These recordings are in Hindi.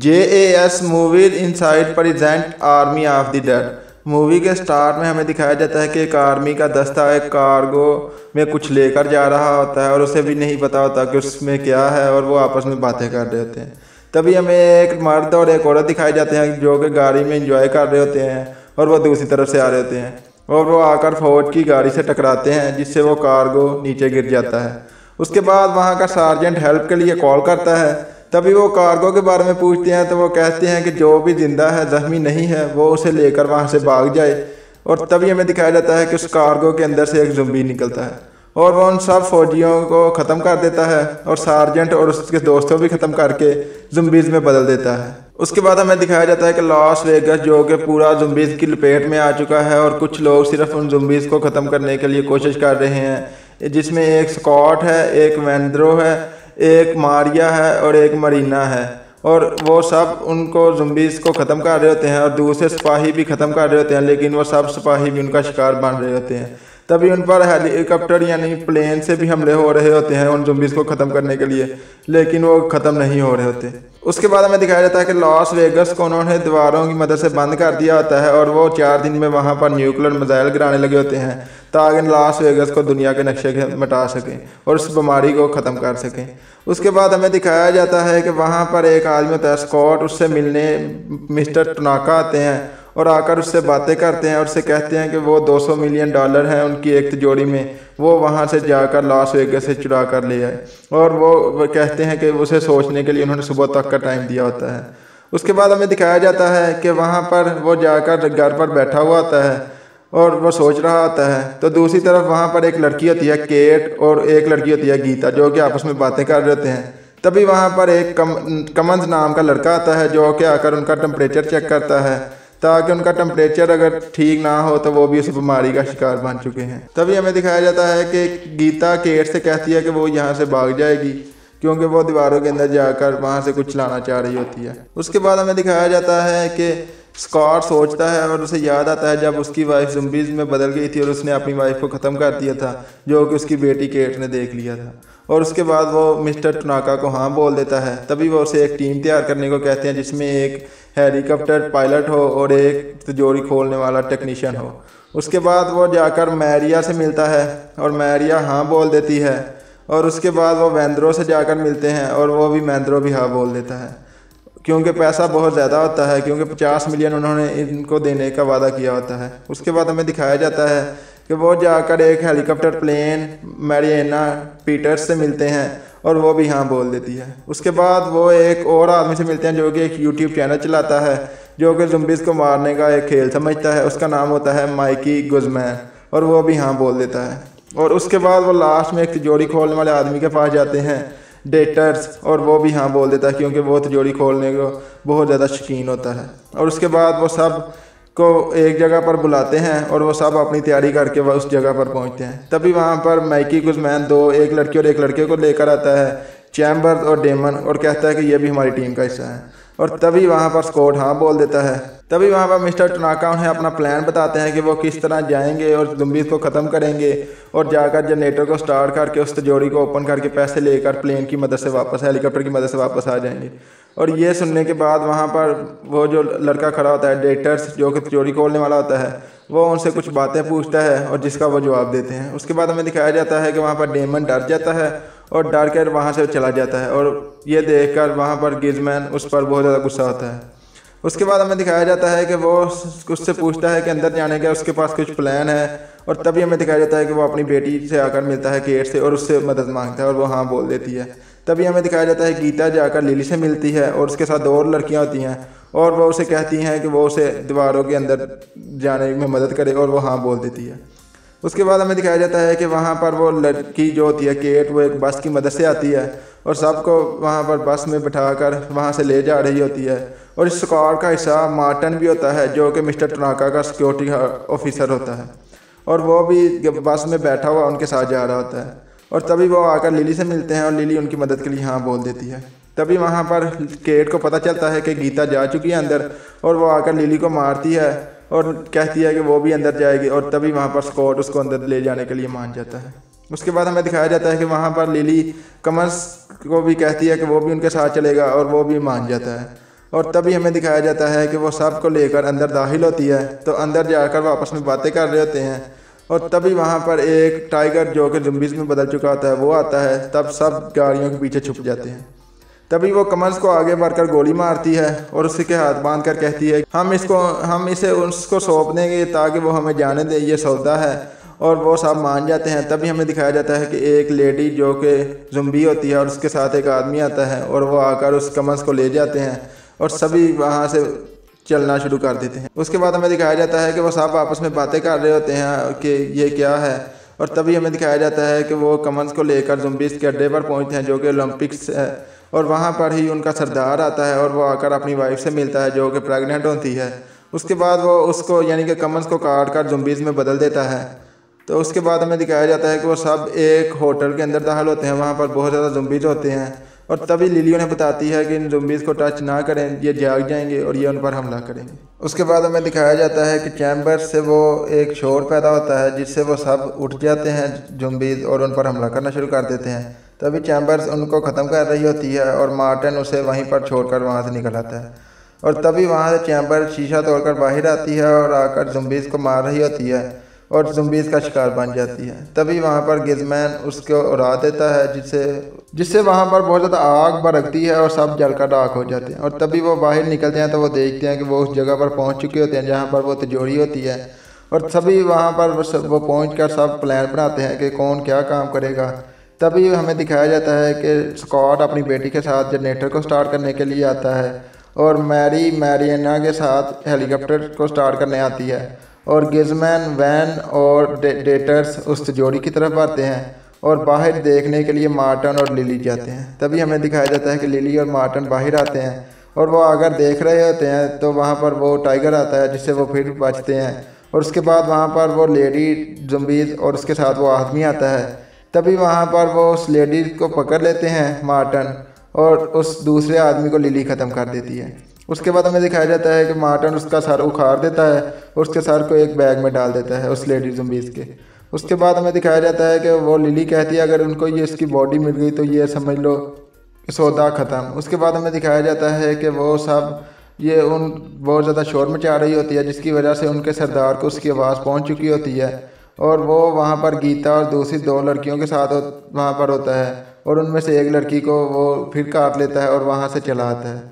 JAS movie inside present army of the dead. Movie के स्टार्ट में हमें दिखाया जाता है कि एक आर्मी का दस्ता एक कार्गो में कुछ लेकर जा रहा होता है और उसे भी नहीं पता होता कि उसमें क्या है, और वो आपस में बातें कर रहे होते हैं। तभी हमें एक मर्द और एक औरत दिखाई जाते हैं जो कि गाड़ी में एंजॉय कर रहे होते हैं और वो दूसरी तरफ से आ रहे होते हैं, और वो आकर फौज की गाड़ी से टकराते हैं जिससे वो कार्गो नीचे गिर जाता है। उसके बाद वहाँ का सार्जेंट हेल्प के लिए कॉल करता है। तभी वो कार्गो के बारे में पूछते हैं तो वो कहते हैं कि जो भी जिंदा है, जख्मी नहीं है, वो उसे लेकर वहाँ से भाग जाए। और तभी हमें दिखाया जाता है कि उस कार्गो के अंदर से एक ज़ुम्बी निकलता है और वो उन सब फौजियों को ख़त्म कर देता है और सार्जेंट और उसके दोस्तों भी ख़त्म करके ज़ुम्बीज़ में बदल देता है। उसके बाद हमें दिखाया जाता है कि लॉस वेगस जो कि पूरा ज़ुम्बीज़ की लपेट में आ चुका है और कुछ लोग सिर्फ उन ज़ुम्बीज़ को ख़त्म करने के लिए कोशिश कर रहे हैं, जिसमें एक स्कॉट है, एक वेंद्रो है, एक मारिया है और एक मरीना है। और वो सब उनको ज़ुम्बीज़ को ख़त्म कर रहे होते हैं और दूसरे सिपाही भी ख़त्म कर रहे होते हैं, लेकिन वो सब सिपाही भी उनका शिकार बन रहे होते हैं। तभी उन पर हेलीकॉप्टर यानी प्लेन से भी हमले हो रहे होते हैं उन ज़ुम्बीज़ को ख़त्म करने के लिए, लेकिन वो ख़त्म नहीं हो रहे होते। उसके बाद हमें दिखाया जाता है कि लॉस वेगस को उन्होंने दीवारों की मदद से बंद कर दिया होता है और वो 4 दिन में वहाँ पर न्यूक्लियर मिसाइल गिराने लगे होते हैं ताकि लॉस वेगस को दुनिया के नक्शे से मिटा सकें और उस बीमारी को ख़त्म कर सकें। उसके बाद हमें दिखाया जाता है कि वहाँ पर एक आदमी होता है स्कॉट, उससे मिलने मिस्टर टनाका आते हैं और आकर उससे बातें करते हैं और उससे कहते हैं कि वो $200 मिलियन हैं उनकी एक तिजोरी में, वो वहाँ से जाकर लॉस वेगस से चुरा कर ले आए। और वो कहते हैं कि उसे सोचने के लिए उन्होंने सुबह तक का टाइम दिया होता है। उसके बाद हमें दिखाया जाता है कि वहाँ पर वो जाकर घर पर बैठा हुआ होता है और वो सोच रहा होता है। तो दूसरी तरफ वहाँ पर एक लड़की होती है केट और एक लड़की होती है गीता जो कि आपस में बातें कर रहे होते हैं। तभी वहाँ पर एक कमंस नाम का लड़का आता है जो कि आकर उनका टेम्परेचर चेक करता है ताकि उनका टेम्परेचर अगर ठीक ना हो तो वो भी उस बीमारी का शिकार बन चुके हैं। तभी हमें दिखाया जाता है कि गीता केट से कहती है कि वो यहाँ से भाग जाएगी क्योंकि वो दीवारों के अंदर जाकर वहाँ से कुछ लाना चाह रही होती है। उसके बाद हमें दिखाया जाता है कि स्कॉट सोचता है और उसे याद आता है जब उसकी वाइफ ज़ुम्बीज़ में बदल गई थी और उसने अपनी वाइफ को ख़त्म कर दिया था जो कि उसकी बेटी केट ने देख लिया था। और उसके बाद वो मिस्टर टनाका को हाँ बोल देता है। तभी वो उसे एक टीम तैयार करने को कहते हैं जिसमें एक हेलीकॉप्टर पायलट हो और एक तिजोरी खोलने वाला टेक्नीशियन हो। उसके बाद वो जाकर मैरिया से मिलता है और मैरिया हाँ बोल देती है। और उसके बाद वो वेंद्रो से जाकर मिलते हैं और वो भी वेंद्रो भी हाँ बोल देता है क्योंकि पैसा बहुत ज़्यादा होता है, क्योंकि 50 मिलियन उन्होंने इनको देने का वादा किया होता है। उसके बाद हमें दिखाया जाता है कि वो जाकर एक हेलीकॉप्टर प्लेन मैरियाना पीटर्स से मिलते हैं और वो भी हाँ बोल देती है। उसके बाद वो एक और आदमी से मिलते हैं जो कि एक यूट्यूब चैनल चलाता है जो कि ज़ुम्बीज़ को मारने का एक खेल समझता है। उसका नाम होता है माइकी गुजमैन और वो भी हाँ बोल देता है। और उसके बाद वो लास्ट में एक तिजोरी खोलने वाले आदमी के पास जाते हैं डेटर्स और वो भी हाँ बोल देता है क्योंकि वो तिजोरी खोलने को बहुत ज़्यादा शौकीन होता है। और उसके बाद वो सब को एक जगह पर बुलाते हैं और वो सब अपनी तैयारी करके वह उस जगह पर पहुंचते हैं। तभी वहाँ पर माइकी गुजमैन एक लड़की और एक लड़के को लेकर आता है, चैम्बर्स और डेमन, और कहता है कि ये भी हमारी टीम का हिस्सा है। और तभी वहाँ पर स्कॉट हाँ बोल देता है। तभी वहाँ पर मिस्टर टनाका उन्हें अपना प्लान बताते हैं कि वो किस तरह जाएंगे और ज़ुम्बीज़ को ख़त्म करेंगे और जाकर जनरेटर को स्टार्ट करके उस तिजोरी को ओपन करके पैसे लेकर प्लेन की मदद से वापस, हेलीकॉप्टर की मदद से वापस आ जाएंगे। और ये सुनने के बाद वहाँ पर वो जो लड़का खड़ा होता है डेटर्स जो कि तिजोरी खोलने वाला होता है, वो उनसे कुछ बातें पूछता है और जिसका वो जवाब देते हैं। उसके बाद हमें दिखाया जाता है कि वहाँ पर डेमन डर जाता है और डर कर वहाँ से चला जाता है और ये देखकर वहाँ पर गिजमैन उस पर बहुत ज़्यादा गुस्सा होता है। उसके बाद हमें दिखाया जाता है कि वो उससे पूछता है कि अंदर जाने का उसके पास कुछ प्लान है। और तभी हमें दिखाया जाता है कि वो अपनी बेटी से आकर मिलता है केट से और उससे मदद मांगता है और वो हाँ बोल देती है। तभी हमें दिखाया जाता है गीता जाकर लिली से मिलती है और उसके साथ 2 और लड़कियाँ होती हैं और वो उसे कहती हैं कि वो उसे दीवारों के अंदर जाने में मदद करे और वो हाँ बोल देती है। उसके बाद हमें दिखाया जाता है कि वहाँ पर वो लड़की जो होती है केट, वो एक बस की मदद से आती है और सबको वहाँ पर बस में बिठाकर वहाँ से ले जा रही होती है। और इस स्क्वाड का हिस्सा मार्टन भी होता है जो कि मिस्टर टनाका का सिक्योरिटी ऑफिसर होता है और वो भी बस में बैठा हुआ उनके साथ जा रहा होता है। और तभी वो आकर लिली से मिलते हैं और लिली उनकी मदद के लिए हाँ बोल देती है। तभी वहाँ पर केट को पता चलता है कि गीता जा चुकी है अंदर और वो आकर लिली को मारती है और कहती है कि वो भी अंदर जाएगी। और तभी वहाँ पर स्कॉट उसको अंदर ले जाने के लिए मान जाता है। उसके बाद हमें दिखाया जाता है कि वहाँ पर लिली कमर्स को भी कहती है कि वो भी उनके साथ चलेगा और वो भी मान जाता है। और तभी हमें दिखाया जाता है कि वो सब को लेकर अंदर दाखिल होती है। तो अंदर जाकर वो आपस में बातें कर रहे होते हैं और तभी वहाँ पर एक टाइगर जो कि ज़ुम्बीज़ में बदल चुका होता है वो आता है। तब सब गाड़ियों के पीछे छुप जाते हैं। तभी वो कमर्स को आगे बढ़कर गोली मारती है और उसी के हाथ बांध कर कहती है हम इसे उसको सौंप देंगे ताकि वो हमें जाने दे, ये सौदा है। और वो सब मान जाते हैं। तभी हमें दिखाया जाता है कि एक लेडी जो कि ज़ुम्बी होती है और उसके साथ एक आदमी आता है और वो आकर उस कमर्स को ले जाते हैं और सभी वहाँ से चलना शुरू कर देते हैं। उसके बाद हमें दिखाया जाता है कि वो सब आपस में बातें कर रहे होते हैं कि ये क्या है। और तभी हमें दिखाया जाता है कि वो कमर्स को लेकर ज़ुम्बीज़ के अड्डे पर पहुँचते हैं जो कि ओलंपिक्स है। और वहाँ पर ही उनका सरदार आता है और वो आकर अपनी वाइफ से मिलता है जो कि प्रेग्नेंट होती है। उसके बाद वो उसको यानी कि कमर्स को काट कर ज़ुम्बीज़ में बदल देता है। तो उसके बाद हमें दिखाया जाता है कि वो सब एक होटल के अंदर दाखिल होते हैं। वहाँ पर बहुत ज़्यादा ज़ुम्बीज़ होते हैं और तभी लिली उन्हें बताती है कि इन ज़ुम्बीज़ को टच ना करें, ये जाग जाएंगे और ये उन पर हमला करेंगे। उसके बाद हमें दिखाया जाता है कि चैम्बर से वो एक शोर पैदा होता है जिससे वो सब उठ जाते हैं ज़ुम्बीज़ और उन पर हमला करना शुरू कर देते हैं। तभी चैम्बर्स उनको ख़त्म कर रही होती है और मार्टिन उसे वहीं पर छोड़कर वहाँ से निकल आता है। और तभी वहाँ से चैम्बर शीशा तोड़कर बाहर आती है और आकर ज़ुम्बीज़ को मार रही होती है और ज़ुम्बीज़ का शिकार बन जाती है। तभी वहाँ पर गिज़मैन उसको उड़ा देता है जिससे वहाँ पर बहुत ज़्यादा आग भड़कती है और सब जलकर राख हो जाते हैं। और तभी वो बाहर निकलते हैं तो वो देखते हैं कि वो उस जगह पर पहुँच चुके होते हैं जहाँ पर वो तिजोरी होती है। और सभी वहाँ पर वो पहुँच कर सब प्लान बनाते हैं कि कौन क्या काम करेगा। तभी हमें दिखाया जाता है कि स्कॉट अपनी बेटी के साथ जनरेटर को स्टार्ट करने के लिए आता है और मैरियाना के साथ हेलीकॉप्टर को स्टार्ट करने आती है। और गिज़मैन, वैन और डेटर्स उस तिजोरी की तरफ आते हैं और बाहर देखने के लिए मार्टिन और लिली जाते हैं। तभी हमें दिखाया जाता है कि लिली और मार्टिन बाहर आते हैं और वो अगर देख रहे होते हैं तो वहाँ पर वो टाइगर आता है जिससे वो फिर बचते हैं। और उसके बाद वहाँ पर वो लेडी ज़ुम्बीज़ और उसके साथ वो आदमी आता है। तभी वहाँ पर वो उस लेडी को पकड़ लेते हैं मार्टिन और उस दूसरे आदमी को लिली ख़त्म कर देती है। उसके बाद हमें दिखाया जाता है कि मार्टिन उसका सर उखाड़ देता है और उसके सर को एक बैग में डाल देता है उस लेडी ज़ुम्बीज़ के। उसके बाद हमें दिखाया जाता है कि वो लिली कहती है अगर उनको ये इसकी बॉडी मिल गई तो ये समझ लो सौदा ख़त्म। उसके बाद हमें दिखाया जाता है कि वो सब ये बहुत ज़्यादा शोर मचा रही होती है जिसकी वजह से उनके सरदार को उसकी आवाज़ पहुँच चुकी होती है और वो वहाँ पर गीता और दूसरी 2 लड़कियों के साथ वहाँ पर होता है और उनमें से एक लड़की को वो फिर काट लेता है और वहाँ से चला आता है।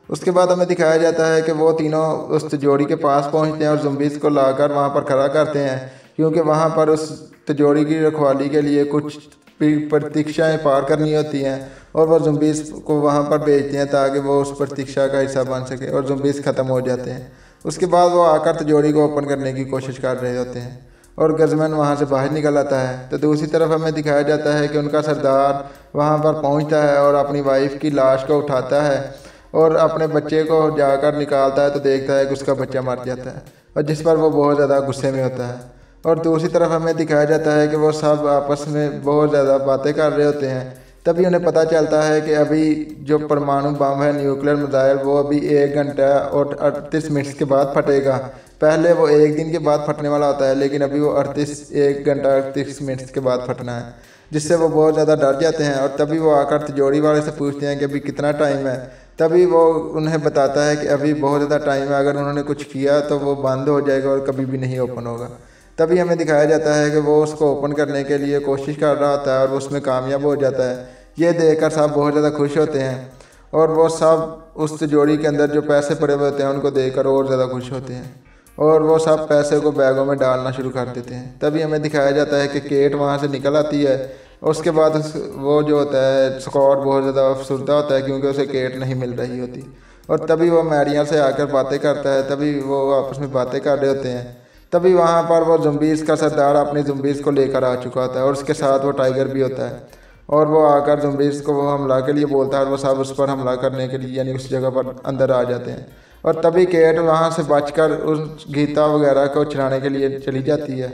उसके बाद हमें दिखाया जाता है कि वो तीनों उस तिजोरी के पास पहुँचते हैं और ज़ुम्बीज़ को लाकर वहाँ पर खड़ा करते हैं क्योंकि वहाँ पर उस तिजोरी की रखवाली के लिए कुछ प्रतीक्षाएँ पार करनी होती हैं और वो ज़ुम्बीज़ को वहाँ पर भेजते हैं ताकि वो उस प्रतीक्षा का हिस्सा बन सके और ज़ुम्बीज़ ख़त्म हो जाते हैं। उसके बाद वो आकर तिजोरी को ओपन करने की कोशिश कर रहे होते हैं और गिज़मैन वहाँ से बाहर निकल आता है। तो दूसरी तरफ हमें दिखाया जाता है कि उनका सरदार वहाँ पर पहुँचता है और अपनी वाइफ की लाश को उठाता है और अपने बच्चे को जाकर निकालता है तो देखता है कि उसका बच्चा मर जाता है और जिस पर वो बहुत ज़्यादा गुस्से में होता है। और दूसरी तरफ हमें दिखाया जाता है कि वो सब आपस में बहुत ज़्यादा बातें कर रहे होते हैं। तभी उन्हें पता चलता है कि अभी जो परमाणु बम है, न्यूक्लियर मिसाइल, वो अभी 1 घंटा और 38 मिनट के बाद फटेगा। पहले वो 1 दिन के बाद फटने वाला होता है लेकिन अभी वो 1 घंटा 38 मिनट के बाद फटना है, जिससे वो बहुत ज़्यादा डर जाते हैं। और तभी वो आकर तिजोरी वाले से पूछते हैं कि अभी कितना टाइम है। तभी वो उन्हें बताता है कि अभी बहुत ज़्यादा टाइम है, अगर उन्होंने कुछ किया तो वो बंद हो जाएगा और कभी भी नहीं ओपन होगा। तभी हमें दिखाया जाता है कि वो उसको ओपन करने के लिए कोशिश कर रहा होता है और उसमें कामयाब हो जाता है। ये देखकर सब बहुत ज़्यादा खुश होते हैं और वो सब उस तिजोरी के अंदर जो पैसे पड़े हुए होते हैं उनको देखकर और ज़्यादा खुश होते हैं और वो सब पैसे को बैगों में डालना शुरू कर देते हैं। तभी हमें दिखाया जाता है कि केट वहाँ से निकल आती है। उसके बाद वो जो होता है स्कॉट बहुत ज़्यादा अफसरदा होता है क्योंकि उसे केट नहीं मिल रही होती। और तभी वो मैरिया से आकर बातें करता है। तभी वो आपस में बातें कर रहे होते हैं। तभी वहाँ पर वो ज़ुम्बीज़ का सरदार अपने ज़ुम्बीज़ को लेकर आ चुका होता है और उसके साथ वो टाइगर भी होता है और वो आकर ज़ुम्बीज़ को वो हमला के लिए बोलता है और वो सब उस पर हमला करने के लिए यानी उस जगह पर अंदर आ जाते हैं। और तभी केट वहाँ से बचकर उस गीता वगैरह को छुड़ाने के लिए चली जाती है।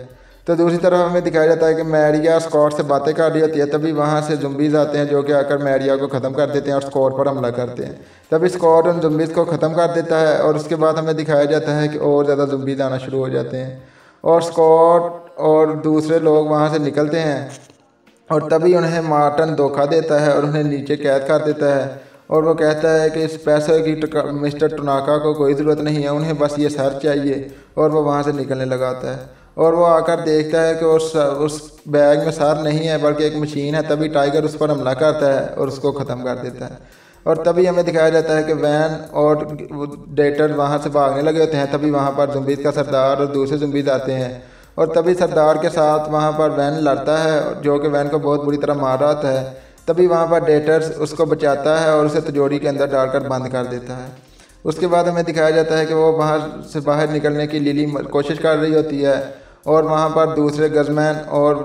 तो दूसरी तरफ हमें दिखाया जाता है कि मैरिया स्कॉट से बातें कर रही होती है। तभी वहाँ से ज़ुम्बीज़ आते हैं जो कि आकर मैरिया को ख़त्म कर देते हैं और स्कॉट पर हमला करते हैं। तभी स्कॉट उन ज़ुम्बीज़ को ख़त्म कर देता है और उसके बाद हमें दिखाया जाता है कि और ज़्यादा ज़ुम्बीज़ आना शुरू हो जाते हैं और स्कॉट और दूसरे लोग वहाँ से निकलते हैं। और तभी उन्हें मार्टिन धोखा देता है और उन्हें नीचे कैद कर देता है और वो कहता है कि इस पैसे की मिस्टर टनाका को कोई ज़रूरत नहीं है, उन्हें बस ये सर चाहिए। और वो वहाँ से निकलने लगाता है और वो आकर देखता है कि उस बैग में सर नहीं है बल्कि एक मशीन है। तभी टाइगर उस पर हमला करता है और उसको ख़त्म कर देता है। और तभी हमें दिखाया जाता है कि वैन और डेटर वहाँ से भागने लगे होते हैं। तभी वहाँ पर ज़ुम्बीज़ का सरदार और दूसरे ज़ुम्बीज़ आते हैं और तभी सरदार के साथ वहाँ पर वैन लड़ता है जो कि वैन को बहुत बुरी तरह मार रहा होता है। तभी वहाँ पर डेटर्स उसको बचाता है और उसे तिजोरी के अंदर डालकर बंद कर देता है। उसके बाद हमें दिखाया जाता है कि वो बाहर से बाहर निकलने की लिली कोशिश कर रही होती है और वहाँ पर दूसरे गजमैन और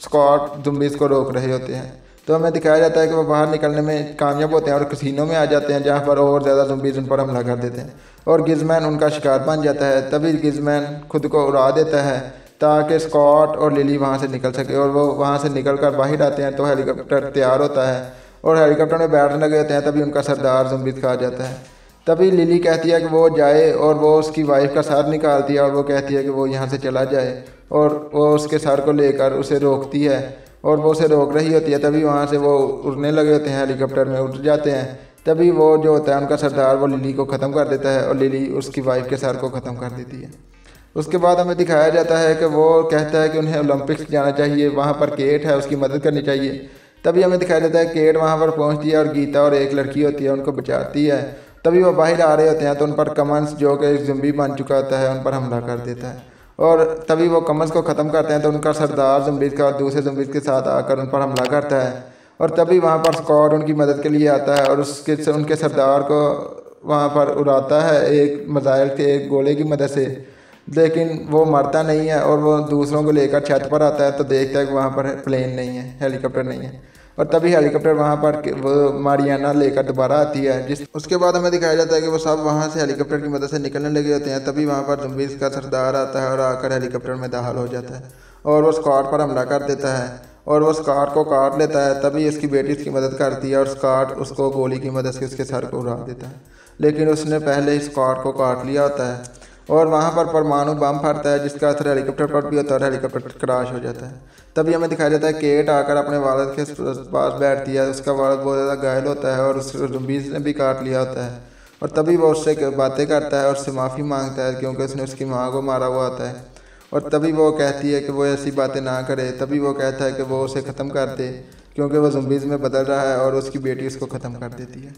स्कॉट ज़ुम्बीज़ को रोक रहे होते हैं। तो हमें दिखाया जाता है कि वो बाहर निकलने में कामयाब होते हैं और कसीनों में आ जाते हैं, जहाँ पर और ज़्यादा ज़ुम्बीज़ उन पर हमला कर देते हैं और गिज़मैन उनका शिकार बन जाता है। तभी गिज़मैन खुद को उड़ा देता है ताकि स्कॉट और लिली वहाँ से निकल सके और वो वहाँ से निकल कर बाहर आते हैं। तो हेलीकॉप्टर तैयार होता है और हेलीकॉप्टर में बैठने लगे होते हैं। तभी उनका सरदार ज़ुम्बीज़ खा जाता है। तभी लिली कहती है कि वो जाए और वो उसकी वाइफ का सर निकालती है और वो कहती है कि वो यहाँ से चला जाए और वो उसके सर को लेकर उसे रोकती है और वो उसे रोक रही होती है। तभी वहाँ से वो उड़ने लगे होते हैं, हेलीकॉप्टर में उड़ जाते हैं। तभी वो जो होता है उनका सरदार वो लिली को ख़त्म कर देता है और लिली उसकी वाइफ के सर को ख़त्म कर देती है। उसके बाद हमें दिखाया जाता है कि वो कहता है कि उन्हें ओलंपिक्स जाना चाहिए, वहाँ पर केट है उसकी मदद करनी चाहिए। तभी हमें दिखाया जाता है केट वहाँ पर पहुँचती है और गीता और एक लड़की होती है उनको बचाती है। तभी वो बाहर आ रहे होते हैं तो उन पर कमंस जो कि एक ज़ुम्बी बन चुका होता है उन पर हमला कर देता है और तभी वो कमंस को ख़त्म करते हैं। तो उनका सरदार ज़ुम्बीज़ का दूसरे ज़ुम्बीज़ के साथ आकर उन पर हमला करता है और तभी वहाँ पर स्कॉट उनकी मदद के लिए आता है और उनके सरदार को वहाँ पर उड़ाता है एक मिसाइल के एक गोले की मदद से। लेकिन वो मरता नहीं है और वो दूसरों को लेकर छत पर आता है तो देखता है कि वहाँ पर प्लेन नहीं है, हेलीकॉप्टर नहीं है। और तभी हेलीकॉप्टर वहाँ पर वो मारियाना लेकर दोबारा आती है। उसके बाद हमें दिखाया जाता है कि वो सब वहाँ से हेलीकॉप्टर की मदद से निकलने लगे होते हैं। तभी वहाँ पर ज़ुम्बीज़ का सरदार आता है और आकर हेलीकॉप्टर में दाखिल हो जाता है और वो स्कॉट पर हमला कर देता है और वो स्कॉट को काट लेता है। तभी उसकी बेटी उसकी मदद करती है और स्कॉट उसको गोली की मदद से उसके सर को उड़ा देता है, लेकिन उसने पहले ही स्कॉट को काट लिया होता है और वहाँ पर परमाणु बम फटता है जिसका असर हेलीकॉप्टर पर भी होता है और हेलीकॉप्टर क्रैश हो जाता है। तभी हमें दिखाया जाता है केट आकर अपने वालिद के पास बैठती है। उसका वालिद बहुत ज़्यादा घायल होता है और उस ज़ुम्बीज़ ने भी काट लिया होता है और तभी वो उससे बातें करता है और उससे माफ़ी मांगता है क्योंकि उसने उसकी माँ को मारा हुआ होता है। और तभी वो कहती है कि वो ऐसी बातें ना करे। तभी वो कहता है कि वो उसे ख़त्म कर दे क्योंकि वो ज़ुम्बीज़ में बदल रहा है और उसकी बेटी उसको ख़त्म कर देती है।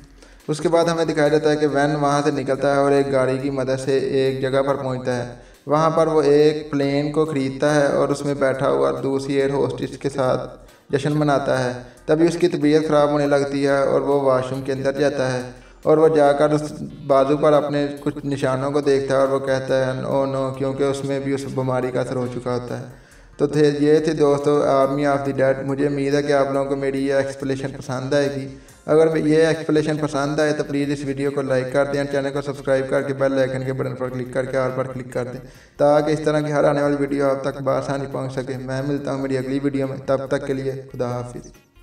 उसके बाद हमें दिखाया जाता है कि वैन वहाँ से निकलता है और एक गाड़ी की मदद से एक जगह पर पहुँचता है। वहाँ पर वो एक प्लेन को ख़रीदता है और उसमें बैठा हुआ दूसरी एयर होस्टेस के साथ जश्न मनाता है। तभी उसकी तबीयत ख़राब होने लगती है और वो वाशरूम के अंदर जाता है और वो जाकर उस बाजू पर अपने कुछ निशानों को देखता है और वो कहता है नो नो, क्योंकि उसमें भी उस बीमारी का असर हो चुका होता है। तो ये थे दोस्तों आर्मी ऑफ द डेड। मुझे उम्मीद है कि आप लोगों को मेरी ये एक्सप्लेनेशन पसंद आएगी। अगर ये एक्सप्लेनेशन पसंद आए तो प्लीज़ इस वीडियो को लाइक कर दें, चैनल को सब्सक्राइब करके बेल आइकन के बटन पर क्लिक करके ऑल पर क्लिक कर दें ताकि इस तरह की हर आने वाली वीडियो आप तक बआसानी पहुंच सके। मैं मिलता हूं मेरी अगली वीडियो में, तब तक के लिए खुदा हाफिज़।